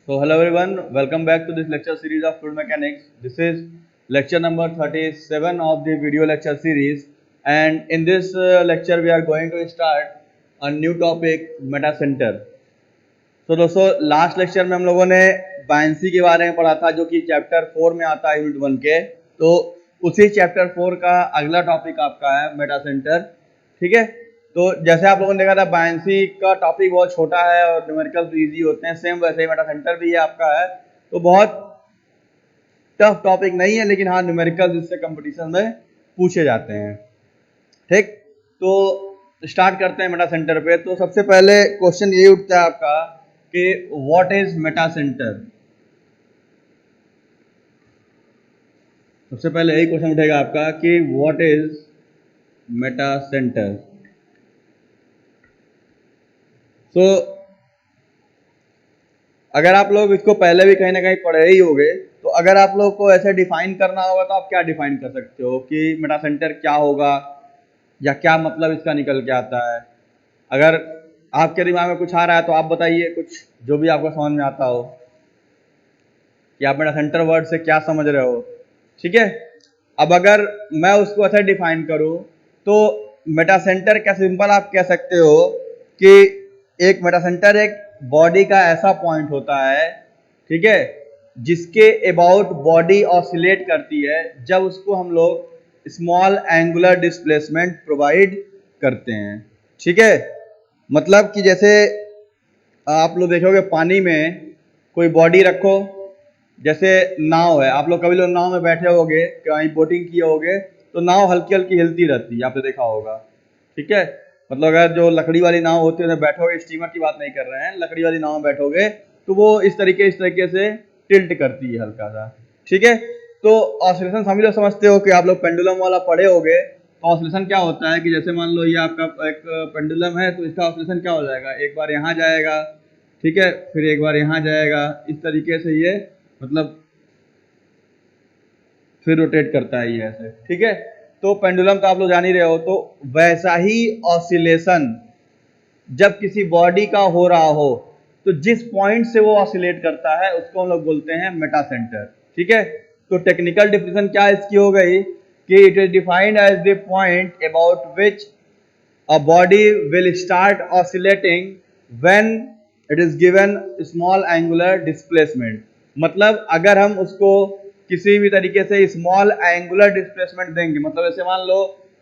So hello everyone, welcome back to this lecture series of fluid mechanics. This is lecture number 37 of the video lecture series, and in this lecture we are going to start a new topic, meta center. तो दोस्तों last lecture में हम लोगों ने buoyancy के बारे में पढ़ा था जो कि चैप्टर 4 में आता है यूनिट 1 के। तो उसी चैप्टर 4 का अगला टॉपिक आपका है मेटा सेंटर। ठीक है, तो जैसे आप लोगों ने देखा था बायंसी का टॉपिक बहुत छोटा है और न्यूमेरिकल इजी होते हैं, सेम वैसे ही मेटा सेंटर भी है आपका है। तो बहुत टफ टॉपिक नहीं है, लेकिन हाँ न्यूमेरिकल इससे कंपटीशन में पूछे जाते हैं। ठीक, तो स्टार्ट करते हैं मेटा सेंटर पे। तो सबसे पहले क्वेश्चन यही उठता है आपका कि व्हाट इज मेटा सेंटर। सबसे पहले यही क्वेश्चन उठेगा आपका कि व्हाट इज मेटा सेंटर। तो अगर आप लोग इसको पहले भी कहीं ना कहीं पढ़े ही होंगे, तो अगर आप लोग को ऐसे डिफाइन करना होगा तो आप क्या डिफाइन कर सकते हो कि मेटा सेंटर क्या होगा या क्या मतलब इसका निकल के आता है। अगर आपके दिमाग में कुछ आ रहा है तो आप बताइए, कुछ जो भी आपको समझ में आता हो कि आप मेटा सेंटर वर्ड से क्या समझ रहे हो। ठीक है, अब अगर मैं उसको ऐसे डिफाइन करूं तो मेटा सेंटर क्या सिंपल आप कह सकते हो कि एक मेटा सेंटर एक बॉडी का ऐसा पॉइंट होता है, ठीक है, जिसके अबाउट बॉडी ऑसिलेट करती है जब उसको हम लोग स्मॉल एंगुलर डिस्प्लेसमेंट प्रोवाइड करते हैं। ठीक है, मतलब कि जैसे आप लोग देखोगे पानी में कोई बॉडी रखो, जैसे नाव है, आप लोग कभी लोग नाव में बैठे होगे, कहीं बोटिंग किए होगे, तो नाव हल्की हल्की हिलती रहती है, आपने देखा होगा। ठीक है, मतलब अगर जो लकड़ी वाली नाव होती है बैठोगे, स्टीमर की बात नहीं कर रहे हैं, लकड़ी वाली नाव में बैठोगे तो वो इस तरीके से टिल्ट करती है हल्का सा। ठीक है, तो ऑसिलेशन सभी लोग समझते हो कि आप लोग पेंडुलम वाला पढ़े होगे। तो ऑसिलेशन क्या होता है कि जैसे मान लो ये आपका एक पेंडुलम है, तो इसका ऑसिलेशन क्या हो जाएगा, एक बार यहाँ जाएगा, ठीक है, फिर एक बार यहाँ जाएगा, इस तरीके से ये मतलब फिर रोटेट करता है ये ऐसे। ठीक है, तो पेंडुलम तो आप लोग जान ही रहे हो। तो वैसा ही ऑसिलेशन जब किसी बॉडी का हो रहा हो तो जिस पॉइंट से वो ऑसिलेट करता है उसको हम लोग बोलते हैं मेटा सेंटर। ठीक है, तो टेक्निकल डिफिनेशन क्या इसकी हो गई कि it is defined as the point about which a body will start oscillating when it is given small angular displacement। मतलब अगर हम उसको किसी भी तरीके से स्मॉल एंगुलर डिस्प्लेसमेंट देंगे, मतलब ऐसे मान लो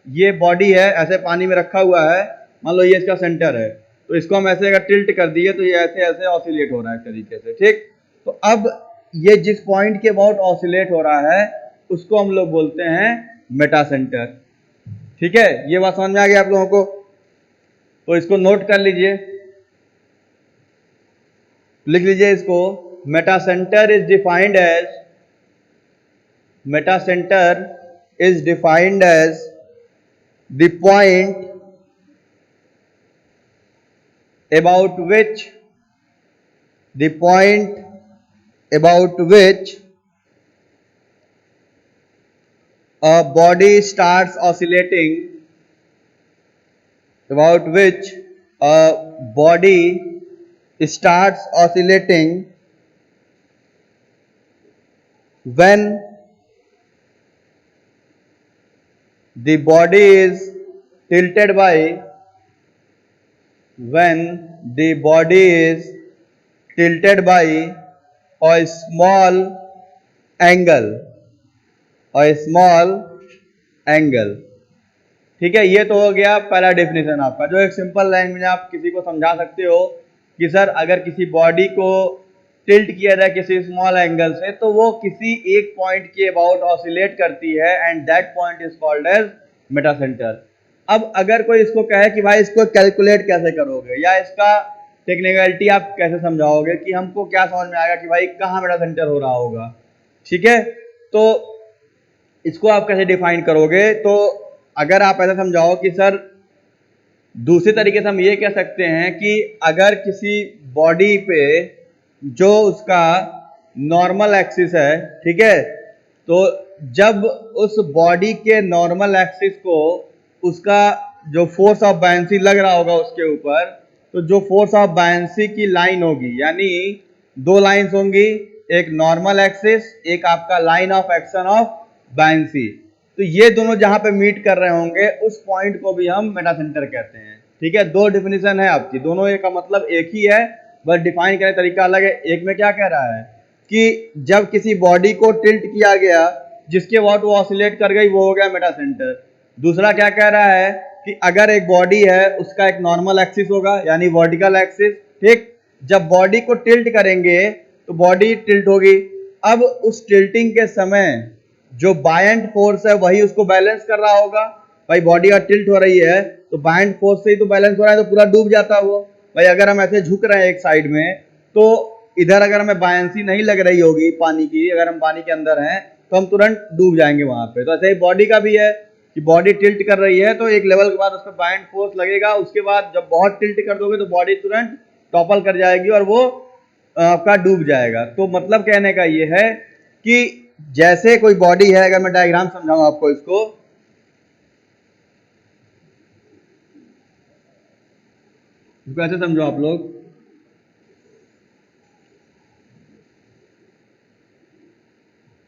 ये बॉडी है, ऐसे पानी में रखा हुआ है, मान लो ये इसका सेंटर है, तो इसको हम ऐसे अगर टिल्ट कर दिए तो ये ऐसे ऐसे ऑसिलेट हो रहा है तरीके से। ठीक, तो अब ये जिस पॉइंट के अबाउट ऑसिलेट हो रहा है उसको हम लोग बोलते हैं मेटा सेंटर। ठीक है, ये बात समझ में आ गई आप लोगों को, तो इसको नोट कर लीजिए, लिख लीजिए इसको। Metacentre is defined as metacentre is defined as the point about which the point about which a body starts oscillating, about which a body starts oscillating when the body is tilted by when the body is tilted by a small angle, a small angle। ठीक है, ये तो हो गया पहला definition आपका, जो एक सिंपल लैंग्वेज में आप किसी को समझा सकते हो कि सर अगर किसी बॉडी को टिल्ट किया जाए किसी स्मॉल एंगल से तो वो किसी एक पॉइंट के अबाउट ऑसिलेट करती है and that point is called as metacentre. अब अगर कोई इसको कहे कि भाई इसको कैलकुलेट कैसे करोगे या इसका टेक्निकलिटी आप कैसे समझाओगे कि हमको क्या समझ में आएगा कि भाई कहाँ मेटा सेंटर हो रहा होगा। ठीक है, तो इसको आप कैसे डिफाइन करोगे, तो अगर आप ऐसा समझाओ कि सर दूसरे तरीके से हम ये कह सकते हैं कि अगर किसी बॉडी पे जो उसका नॉर्मल एक्सिस है, ठीक है, तो जब उस बॉडी के नॉर्मल एक्सिस को उसका जो फोर्स ऑफ बायंसी लग रहा होगा उसके ऊपर, तो जो फोर्स ऑफ बायंसी की लाइन होगी, यानी दो लाइंस होंगी, एक नॉर्मल एक्सिस, एक आपका line of action of buoyancy. तो ये दोनों जहां पे मीट कर रहे होंगे उस पॉइंट को भी हम मेटा सेंटर कहते हैं। ठीक है, दो डिफिनीशन है आपकी, दोनों का मतलब एक ही है, बस डिफाइन करने का तरीका अलग है। एक में क्या कह रहा है कि जब किसी बॉडी को टिल्ट किया गया जिसके बाद वो ऑसिलेट कर गई, वो हो गया मेटा सेंटर। दूसरा क्या कह रहा है कि अगर एक बॉडी है उसका एक नॉर्मल एक्सिस होगा यानी वर्टिकल एक्सिस, ठीक, जब बॉडी को टिल्ट करेंगे तो बॉडी टिल्ट होगी। अब उस टिल्टिंग के समय जो बायंट फोर्स है वही उसको बैलेंस कर रहा होगा। भाई बॉडी का टिल्ट हो रही है तो बायंट फोर्स से ही तो बैलेंस हो रहा है, तो पूरा डूब जाता वो। भाई अगर हम ऐसे झुक रहे हैं एक साइड में तो इधर अगर हमें बायंसी नहीं लग रही होगी पानी की, अगर हम पानी के अंदर हैं तो हम तुरंत डूब जाएंगे वहां पे। तो ऐसे ही बॉडी का भी है कि बॉडी टिल्ट कर रही है तो एक लेवल के बाद उस पर बायंट फोर्स लगेगा, उसके बाद जब बहुत टिल्ट कर दोगे तो बॉडी तुरंत टॉपल कर जाएगी और वो आपका डूब जाएगा। तो मतलब कहने का ये है कि जैसे कोई बॉडी है, अगर मैं डायग्राम समझाऊं आपको इसको, कैसे समझो आप लोग,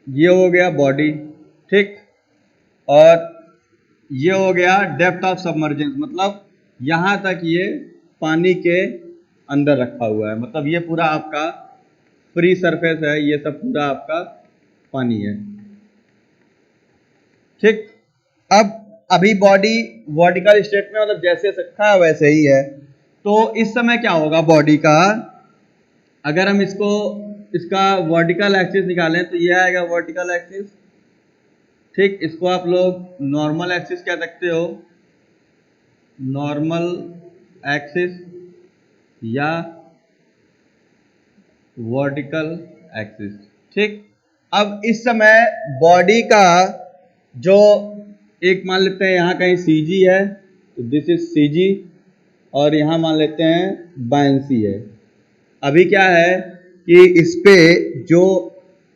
ये हो गया बॉडी, ठीक, और ये हो गया डेप्थ ऑफ सबमर्जेंस, मतलब यहां तक ये पानी के अंदर रखा हुआ है, मतलब ये पूरा आपका फ्री सरफेस है, ये सब पूरा आपका पानी है, ठीक। अब अभी बॉडी वर्टिकल स्टेट में, मतलब जैसे रखा है वैसे ही है। तो इस समय क्या होगा बॉडी का, अगर हम इसको इसका वर्टिकल एक्सिस निकालें तो ये आएगा वर्टिकल एक्सिस, ठीक। इसको आप लोग नॉर्मल एक्सिस कह सकते हो, नॉर्मल एक्सिस या वर्टिकल एक्सिस, ठीक। अब इस समय बॉडी का जो एक मान लेते हैं यहाँ कहीं CG है तो दिस इज CG, और यहाँ मान लेते हैं बायंसी है। अभी क्या है कि इस पे जो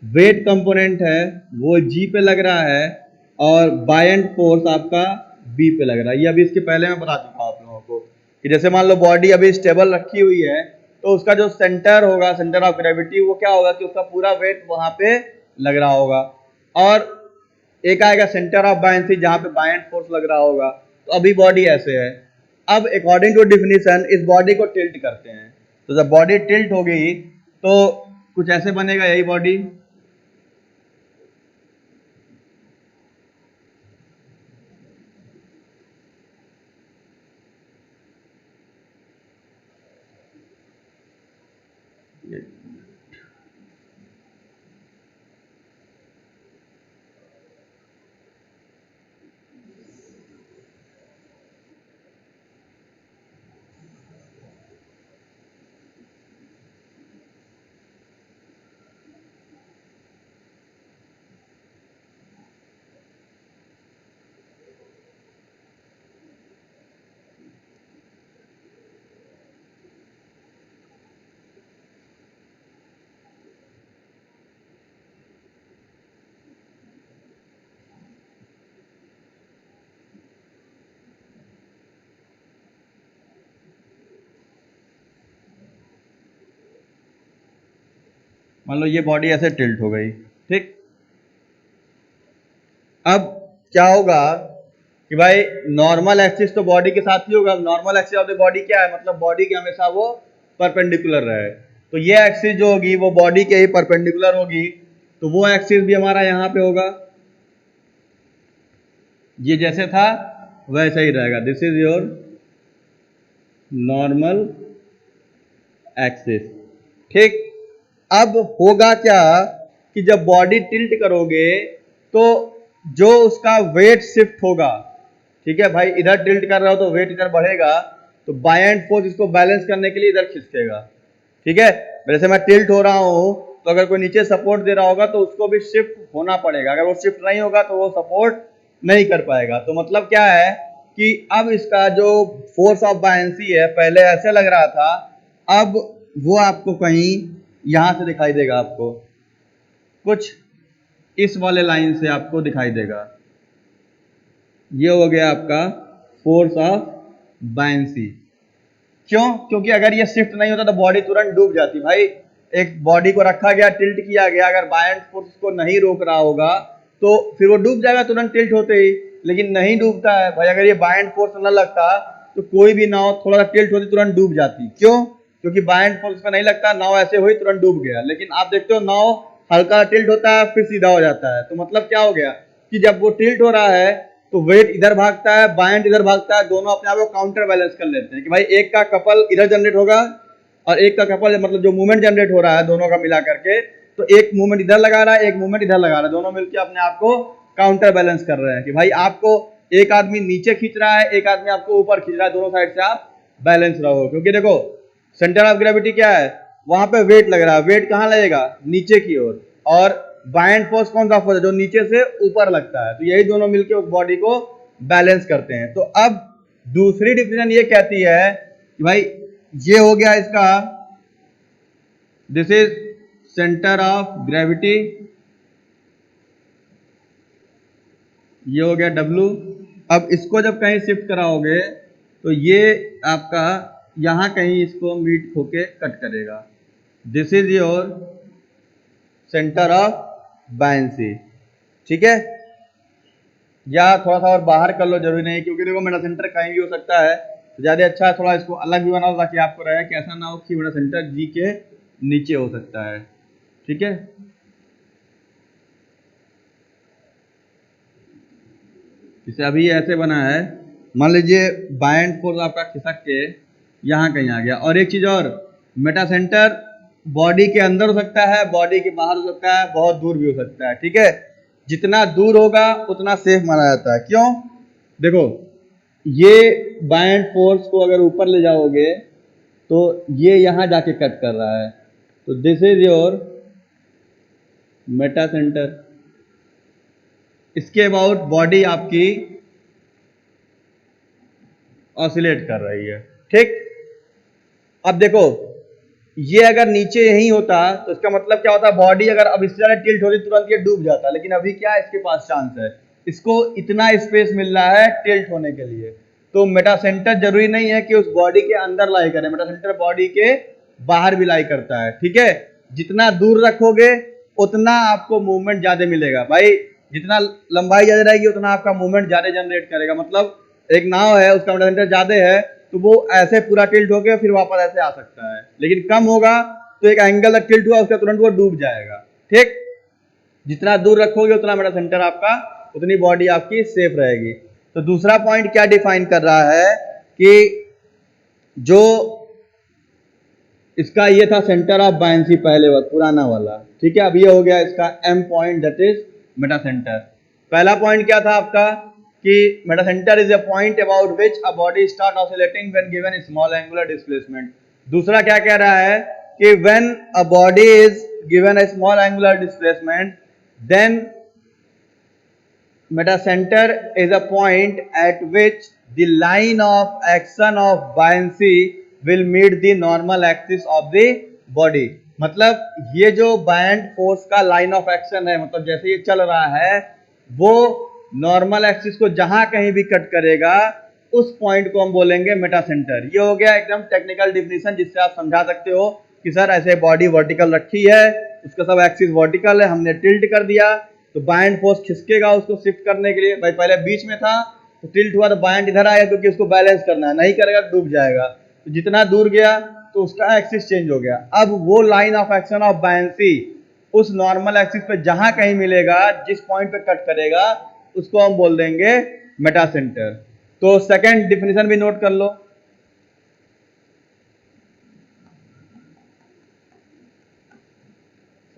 वेट कंपोनेंट है वो G पे लग रहा है और बायंट फोर्स आपका B पे लग रहा है। ये अभी इसके पहले मैं बता चुका हूँ आप लोगों को कि जैसे मान लो बॉडी अभी स्टेबल रखी हुई है तो उसका जो सेंटर होगा, सेंटर ऑफ ग्रेविटी, वो क्या होगा कि उसका पूरा वेट वहां पे लग रहा होगा, और एक आएगा सेंटर ऑफ बायंसी जहां पे बायंट फोर्स लग रहा होगा। तो अभी बॉडी ऐसे है। अब अकॉर्डिंग टू डिफिनीशन इस बॉडी को टिल्ट करते हैं, तो जब बॉडी टिल्ट हो गई तो कुछ ऐसे बनेगा यही बॉडी, मान लो ये बॉडी ऐसे टिल्ट हो गई, ठीक। अब क्या होगा कि भाई नॉर्मल एक्सिस तो बॉडी के साथ ही होगा। Normal axis of the body क्या है, मतलब बॉडी के हमेशा वो परपेंडिकुलर रहे, तो ये एक्सिस जो होगी वो बॉडी के ही परपेंडिकुलर होगी, तो वो एक्सिस भी हमारा यहाँ पे होगा, ये जैसे था वैसे ही रहेगा। This is your normal axis, ठीक। अब होगा क्या कि जब बॉडी टिल्ट करोगे तो जो उसका वेट शिफ्ट होगा, ठीक है भाई, इधर टिल्ट कर रहे हो तो वेट इधर बढ़ेगा, तो बायंट फोर्स इसको बैलेंस करने के लिए इधर खिसकेगा, ठीक है। जैसे मैं टिल्ट हो रहा हूं तो अगर कोई नीचे सपोर्ट दे रहा होगा तो उसको भी शिफ्ट होना पड़ेगा, अगर वो शिफ्ट नहीं होगा तो वो सपोर्ट नहीं कर पाएगा। तो मतलब क्या है कि अब इसका जो फोर्स ऑफ बायंसी है, पहले ऐसे लग रहा था, अब वो आपको कहीं यहां से दिखाई देगा, आपको कुछ इस वाले लाइन से आपको दिखाई देगा। ये हो गया आपका फोर्स ऑफ बायंसी। क्यों? क्योंकि अगर ये शिफ्ट नहीं होता तो बॉडी तुरंत डूब जाती। भाई एक बॉडी को रखा गया, टिल्ट किया गया, अगर बायएंट फोर्स को नहीं रोक रहा होगा तो फिर वो डूब जाएगा तुरंत टिल्ट होते ही, लेकिन नहीं डूबता है भाई। अगर ये बायएंट फोर्स न लगता तो कोई भी नाव थोड़ा सा टिल्ट होती तुरंत डूब जाती। क्यों? क्योंकि बायएंट फोर्स का नहीं लगता, नाव ऐसे हुई तुरंत डूब गया। लेकिन आप देखते हो नाव हल्का टिल्ट होता है फिर सीधा हो जाता है, तो मतलब क्या हो गया कि जब वो टिल्ट हो रहा है तो वेट इधर भागता है, बायएंट इधर भागता है, दोनों अपने आप को काउंटर बैलेंस कर लेते हैं कि भाई एक का कपल इधर जनरेट होगा और एक का कपल मतलब जो मूवमेंट जनरेट हो रहा है दोनों का मिला करके, तो एक मूवमेंट इधर लगा रहा है, एक मूवमेंट इधर लगा रहा है, दोनों मिलकर अपने आप को काउंटर बैलेंस कर रहे हैं कि भाई आपको एक आदमी नीचे खींच रहा है, एक आदमी आपको ऊपर खींच रहा है, दोनों साइड से आप बैलेंस रहो। क्योंकि देखो सेंटर ऑफ ग्रेविटी क्या है, वहां पे वेट लग रहा है, वेट कहाँ लगेगा, नीचे की ओर, और बायएंट फोर्स कौन सा फोर्स है, जो नीचे से ऊपर लगता है। तो यही दोनों मिलकर उस बॉडी को बैलेंस करते हैं। तो अब दूसरी डिफिनेशन ये कहती है कि भाई ये हो गया इसका, this is centre of gravity, ये हो गया W। अब इसको जब कहीं शिफ्ट कराओगे तो ये आपका यहां कहीं इसको मीट होके कट करेगा। This is your centre of buoyancy. ठीक है, या थोड़ा सा और बाहर कर लो, जरूरी नहीं, क्योंकि देखो मेरा सेंटर कहीं भी हो सकता है, तो ज्यादा अच्छा है थोड़ा इसको अलग भी बनाओ ताकि आपको रहे कि ऐसा ना हो कि मेरा सेंटर जी के नीचे हो सकता है। ठीक है, इसे अभी ऐसे बना है, मान लीजिए बायएंट फोर्स आपका खिसक के यहाँ कहीं आ गया। और एक चीज और, मेटा सेंटर बॉडी के अंदर हो सकता है, बॉडी के बाहर हो सकता है, बहुत दूर भी हो सकता है। ठीक है, जितना दूर होगा उतना सेफ माना जाता है। क्यों? देखो ये बायएंट फोर्स को अगर ऊपर ले जाओगे तो ये यहां जाके कट कर रहा है, तो this is your Meta centre. इसके अबाउट बॉडी आपकी ऑसिलेट कर रही है। ठीक, अब देखो ये अगर नीचे यही होता तो इसका मतलब क्या होता, बॉडी अगर अब इससे ज्यादा टिल्ट होती तुरंत ये डूब जाता। लेकिन अभी क्या है, इसके पास चांस है, इसको इतना स्पेस मिल रहा है टिल्ट होने के लिए। तो मेटा सेंटर जरूरी नहीं है कि उस बॉडी के अंदर लाई करे, मेटा सेंटर बॉडी के बाहर भी लाई करता है। ठीक है, जितना दूर रखोगे उतना आपको मूवमेंट ज्यादा मिलेगा भाई, जितना लंबाई ज्यादा रहेगी उतना आपका मूवमेंट ज्यादा जनरेट करेगा। मतलब एक नाव है उसका मेटा सेंटर ज्यादा है तो वो ऐसे पूरा टिल्ट होकर फिर वापस ऐसे आ सकता है, लेकिन कम होगा तो एक एंगल तक टिल्ट हुआ उसका तुरंत वो डूब जाएगा। ठीक, जितना दूर रखोगे उतना मेटा सेंटर आपका, उतनी बॉडी आपकी सेफ रहेगी। तो दूसरा पॉइंट क्या डिफाइन कर रहा है कि जो इसका ये था सेंटर ऑफ बायएंसी पहले वाला पुराना वाला। ठीक है, अब ये हो गया इसका M point, that is metacentre. पहला पॉइंट क्या था आपका कि metacentre is a point about which a body start oscillating when given small angular displacement. दूसरा क्या कह रहा है कि when a body is given a small angular displacement then metacentre is a point at which the line of action of buoyancy will meet the normal axis of the body. मतलब ये जो बायएंट force का line of action है, मतलब जैसे ये चल रहा है वो नॉर्मल एक्सिस को जहां कहीं भी कट करेगा उस पॉइंट को हम बोलेंगे मेटा सेंटर। ये हो गया एकदम टेक्निकल डिफिनेशन जिससे आप समझा सकते हो कि सर ऐसे बॉडी वर्टिकल रखी है, उसका सब एक्सिस वर्टिकल है, हमने टिल्ट कर दिया तो बायएंट फोर्स खिसकेगा उसको शिफ्ट करने के लिए। भाई पहले बीच में था तो टिल्ट हुआ तो बायएंट इधर आया क्योंकि उसको बैलेंस करना है, नहीं करेगा तो डूब जाएगा। तो जितना दूर गया तो उसका एक्सिस चेंज हो गया। अब वो लाइन ऑफ एक्शन ऑफ बायएंसी उस नॉर्मल एक्सिस पे जहां कहीं मिलेगा, जिस पॉइंट पे कट करेगा उसको हम बोल देंगे मेटा सेंटर। तो सेकंड डिफिनेशन भी नोट कर लो।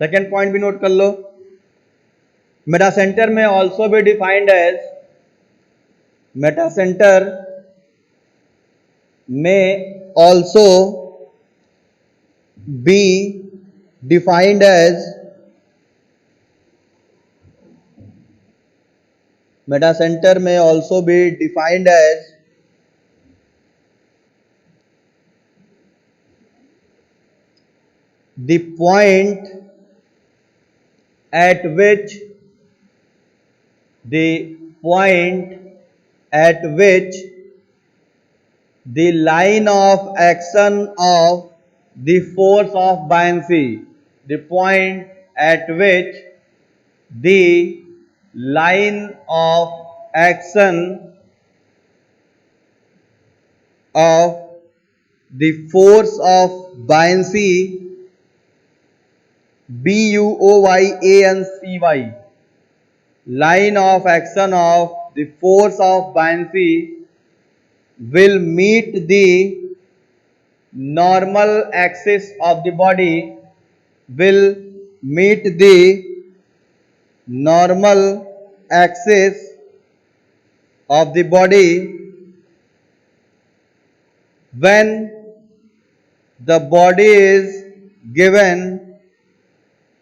सेकंड पॉइंट भी नोट कर लो, metacentre may also be defined as, metacentre may also be defined as, metacentre may also be defined as the point at which the point at which the line of action of the force of buoyancy the point at which the line of action of the force of buoyancy BUOYANCY, line of action of the force of buoyancy will meet the normal axis of the body, will meet the normal axis of the body when the body is given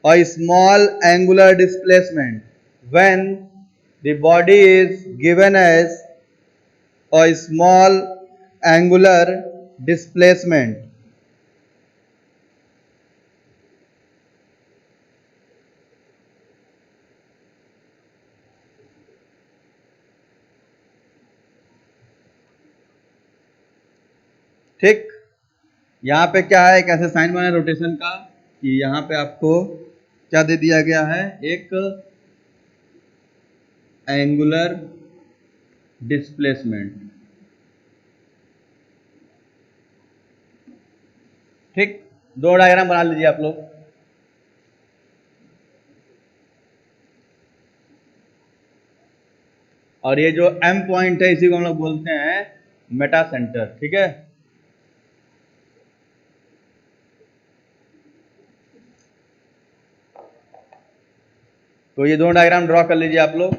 a small angular displacement, when the body is given as a small angular displacement. ठीक, यहाँ पे क्या है, कैसे sign बना है rotation का, कि यहाँ पे आपको क्या दे दिया गया है, एक एंगुलर डिस्प्लेसमेंट। ठीक, दो डायग्राम बना लीजिए आप लोग। और ये जो एम पॉइंट है इसी को हम लोग बोलते हैं मेटा सेंटर। ठीक है, तो ये दोनों डायग्राम ड्रॉ कर लीजिए आप लोग।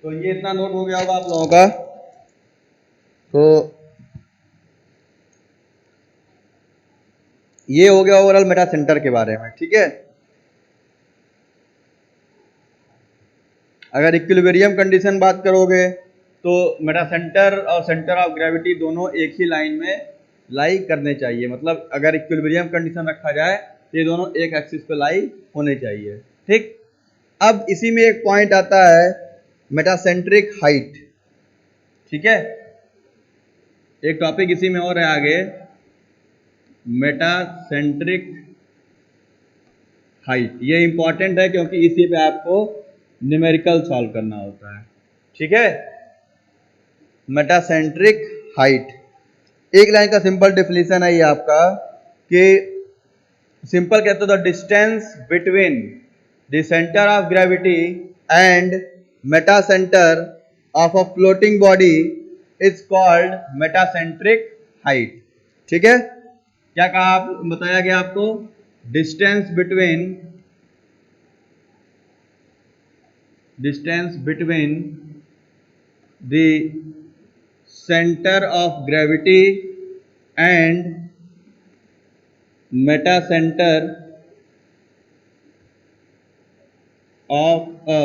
तो ये इतना नोट हो गया होगा आप लोगों का। तो ये हो गया ओवरऑल मेटा सेंटर के बारे में। ठीक है, अगर इक्विलिब्रियम कंडीशन बात करोगे तो मेटा सेंटर और सेंटर ऑफ ग्रेविटी दोनों एक ही लाइन में लाई करने चाहिए। मतलब अगर इक्विलिब्रियम कंडीशन रखा जाए तो ये दोनों एक एक्सिस पे लाई होने चाहिए। ठीक, अब इसी में एक पॉइंट आता है मेटासेंट्रिक हाइट। ठीक है, एक टॉपिक इसी में और है आगे, मेटासेंट्रिक हाइट। ये इंपॉर्टेंट है क्योंकि इसी पे आपको न्यूमेरिकल सॉल्व करना होता है। ठीक है, मेटासेंट्रिक हाइट एक लाइन का सिंपल डेफिनेशन है ये आपका, कि सिंपल कहते हो the distance between the centre of gravity and metacentre of a floating body is called metacentric height. ठीक है, क्या कहा आप, बताया गया आपको, distance between the centre of gravity and metacentre of a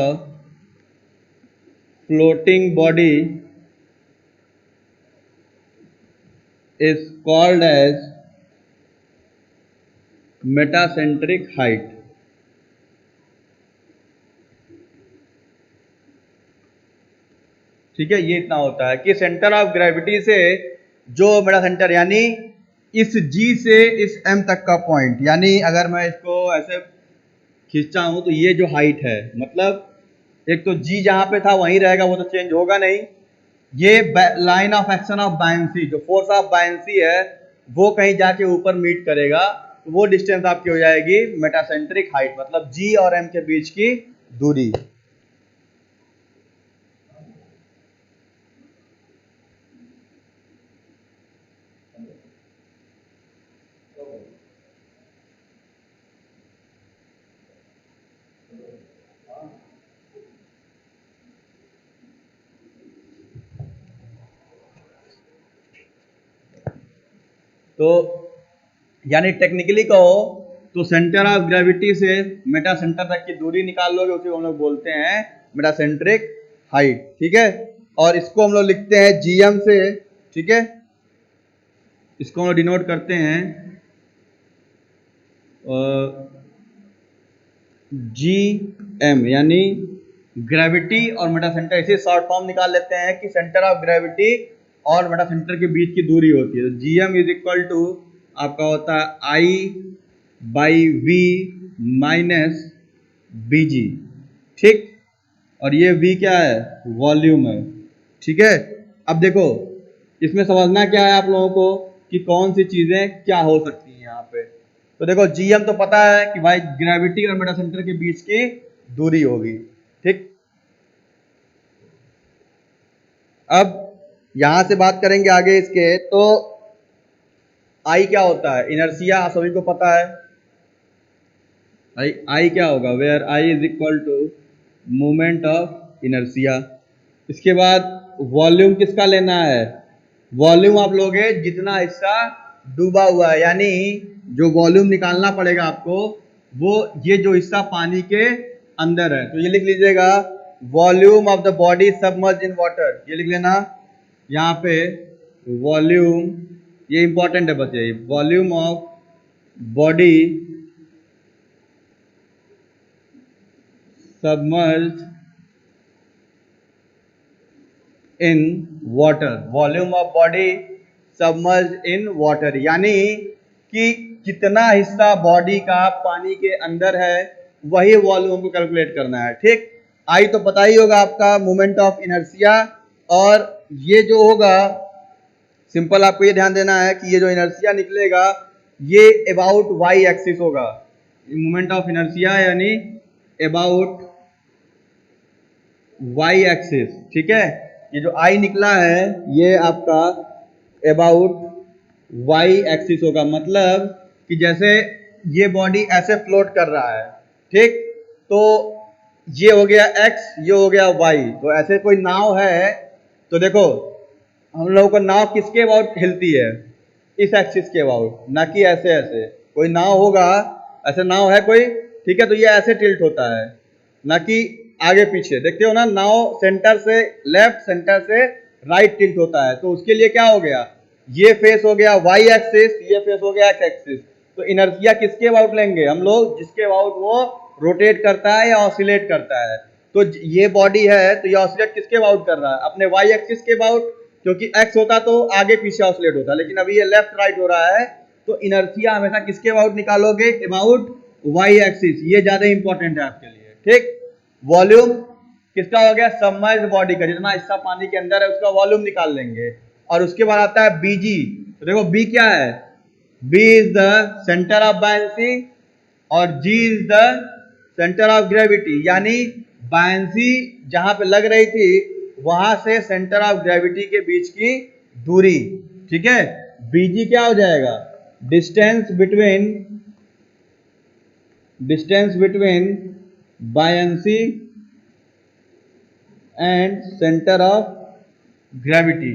floating body is called as metacentric height। ठीक है, ये इतना होता है कि सेंटर ऑफ ग्रेविटी से जो मेरा सेंटर, यानी इस G से इस M तक का पॉइंट, यानी अगर मैं इसको ऐसे खींचता हूं तो ये जो हाइट है, मतलब एक तो G जहां पे था वहीं रहेगा, वो तो चेंज होगा नहीं। ये line of action of buoyancy, जो फोर्स ऑफ बायंसी है वो कहीं जाके ऊपर मीट करेगा, तो वो डिस्टेंस आपकी हो जाएगी मेटासेंट्रिक हाइट, मतलब G और M के बीच की दूरी। तो यानी टेक्निकली कहो तो सेंटर ऑफ ग्रेविटी से मेटा सेंटर तक की दूरी निकाल लोगे, उसे हम लोग बोलते हैं मेटासेंट्रिक हाइट। ठीक है, और इसको हम लोग लिखते हैं GM से। ठीक है, इसको हम लोग डिनोट करते हैं GM, यानी ग्रेविटी और मेटा सेंटर। इसे शॉर्ट फॉर्म निकाल लेते हैं कि सेंटर ऑफ ग्रेविटी और मेटा सेंटर के बीच की दूरी होती है। तो GM इज इक्वल टू आपका होता है I/V माइनस BG। ठीक, और ये V क्या है, वॉल्यूम है। ठीक है, अब देखो इसमें समझना क्या है आप लोगों को कि कौन सी चीजें क्या हो सकती हैं यहाँ पे। तो देखो GM तो पता है कि भाई ग्रेविटी और मेटा सेंटर के बीच की दूरी होगी। ठीक, अब यहां से बात करेंगे आगे इसके, तो I क्या होता है, इनर्शिया सभी को पता है। I क्या होगा, where I is equal to moment of inertia. इसके बाद वॉल्यूम किसका लेना है, वॉल्यूम आप लोगे जितना हिस्सा डूबा हुआ है, यानी जो वॉल्यूम निकालना पड़ेगा आपको वो ये जो हिस्सा पानी के अंदर है। तो ये लिख लीजिएगा volume of the body submerge in water, ये लिख लेना यहाँ पे वॉल्यूम, ये इंपॉर्टेंट है बस, यही volume of body submerge in water, volume of body submerge in water, यानी कि कितना हिस्सा बॉडी का पानी के अंदर है वही वॉल्यूम को कैलकुलेट करना है। ठीक, आई तो पता ही होगा आपका, मोमेंट ऑफ इनर्शिया, और ये जो होगा सिंपल आपको ये ध्यान देना है कि ये जो इनर्शिया निकलेगा ये अबाउट वाई एक्सिस होगा, मोमेंट ऑफ इनर्शिया यानी अबाउट वाई एक्सिस। ठीक है, ये जो आई निकला है ये आपका अबाउट वाई एक्सिस होगा, मतलब कि जैसे ये बॉडी ऐसे फ्लोट कर रहा है, ठीक, तो ये हो गया x, ये हो गया y। तो ऐसे कोई नाव है तो देखो हम लोगों को नाव किसके अबाउट हिलती है, इस एक्सिस के अबाउट, ना कि ऐसे ऐसे। कोई नाव होगा, ऐसे नाव है कोई, ठीक है, तो ये ऐसे टिल्ट होता है, ना कि आगे पीछे। देखते हो ना, नाव सेंटर से लेफ्ट, सेंटर से राइट टिल्ट होता है, तो उसके लिए क्या हो गया, ये फेस हो गया y एक्सिस, ये फेस हो गया x एक्सिस। तो इनर्शिया किसके अबाउट लेंगे हम लोग, जिसके अबाउट वो रोटेट करता है या ऑसिलेट करता है। तो ये बॉडी है तो ये ऑसिलेट किसके अबाउट कर रहा है, अपने y एक्सिस के अबाउट, क्योंकि x होता तो आगे पीछे ऑसिलेट होता, लेकिन अभी ये लेफ्ट राइट हो रहा है, तो इनर्शिया हमेशा किसके अबाउट निकालोगे, अबाउट y एक्सिस। ये ज्यादा इंपॉर्टेंट है आपके लिए। ठीक, वॉल्यूम किसका हो गया, सबमर्ज्ड बॉडी का, जितना हिस्सा पानी के अंदर है उसका वॉल्यूम निकाल लेंगे। और उसके बाद आता है Bg। तो देखो B क्या है, B is the centre of buoyancy और G is the centre of gravity, यानी बायंसी जहां पे लग रही थी वहां से सेंटर ऑफ ग्रेविटी के बीच की दूरी। ठीक है, बीजी क्या हो जाएगा, distance between buoyancy and centre of gravity.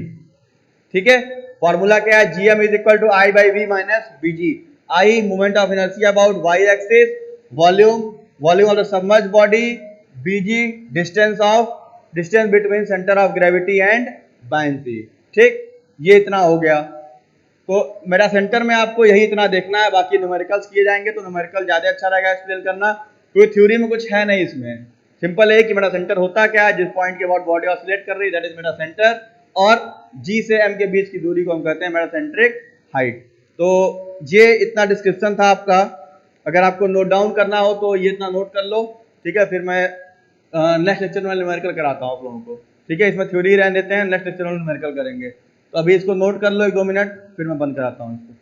ठीक है, फॉर्मूला क्या है, GM is equal to I by V minus BG. I moment of inertia about Y axis, volume of the submerge body, BG distance between centre of gravity and buoyancy. ठीक, ये इतना हो गया। तो मेरा सेंटर में आपको यही इतना देखना है, बाकी न्यूमेरिकल्स किए जाएंगे तो न्यूमेरिकल ज्यादा अच्छा रहेगा एक्सप्लेन करना, क्योंकि थ्योरी में कुछ है नहीं इसमें। सिंपल है कि मेरा सेंटर होता क्या है, जिस पॉइंट के अबाउट बॉडी ऑसिलेट कर रही है दैट इज मेरा सेंटर, और जी से एम के बीच की दूरी को हम कहते हैं मेरा सेंट्रिक हाइट। तो ये इतना डिस्क्रिप्शन था आपका। अगर आपको नोट डाउन करना हो तो ये इतना नोट कर लो, ठीक है। फिर मैं नेक्स्ट लेक्चर में न्यूमेरिकल कराता हूँ आप लोगों को, ठीक है। इसमें थ्योरी रहने देते हैं, नेक्स्ट लेक्चर में न्यूमेरिकल करेंगे। तो अभी इसको नोट कर लो 1-2 मिनट, फिर मैं बंद कराता हूँ इसको,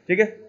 ठीक है।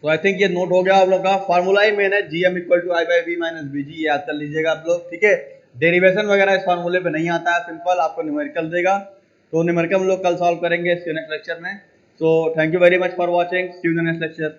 तो आई थिंक ये नोट हो गया आप लोग का। फार्मूला ही मेन है, GM equal to I by V minus BG, याद कर लीजिएगा आप लोग, ठीक है। डेरिवेशन वगैरह इस फार्मूले पे नहीं आता है, सिंपल आपको न्यूमेरिकल देगा। तो न्यूमेरिकल हम लोग कल सॉल्व करेंगे इसके नेक्स्ट लेक्चर में। So thank you very much for watching, see you in the next lecture.